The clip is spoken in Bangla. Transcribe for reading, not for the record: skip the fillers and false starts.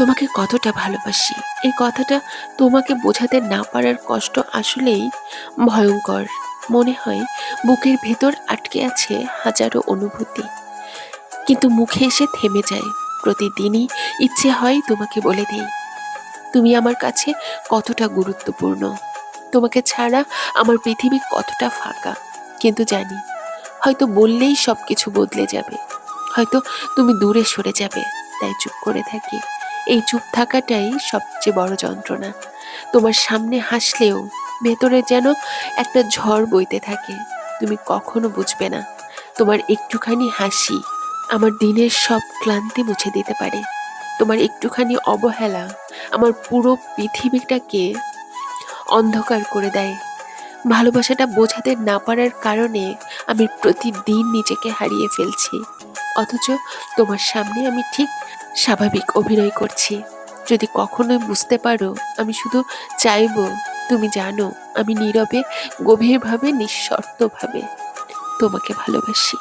তোমাকে কতটা ভালোবাসি, এই কথাটা তোমাকে বোঝাতে না পারার কষ্ট আসলেই ভয়ঙ্কর। মনে হয় বুকের ভেতর আটকে আছে হাজারো অনুভূতি, কিন্তু মুখে এসে থেমে যায়। প্রতিদিনই ইচ্ছে হয় তোমাকে বলে দেই তুমি আমার কাছে কতটা গুরুত্বপূর্ণ। তোমাকে ছাড়া আমার পৃথিবী কতটা ফাঁকা। কিন্তু জানি, হয়তো বললেই সবকিছু বদলে যাবে, হয়তো তুমি দূরে সরে যাবে, তাই চুপ করে থাকি। এই চুপ থাকাটাই সবচেয়ে বড় যন্ত্রণা। তোমার সামনে হাসলেও ভেতরে যেন একটা ঝড় বইতে থাকে। তুমি কখনো বুঝবে না, তোমার একটুখানি হাসি আমার দিনের সব ক্লান্তি মুছে দিতে পারে। তোমার একটুখানি অবহেলা আমার পুরো পৃথিবীটাকে অন্ধকার করে দেয়। ভালোবাসাটা বোঝাতে না পারার কারণে আমি প্রতিদিন নিজেকে হারিয়ে ফেলছি, অথচ তোমার সামনে আমি ঠিক স্বাভাবিক অভিনয় করছি। যদি কখনোই বুঝতে পারো, আমি শুধু চাইবো তুমি জানো আমি নীরবে, গভীরভাবে, নিঃশর্তভাবে তোমাকে ভালোবাসি।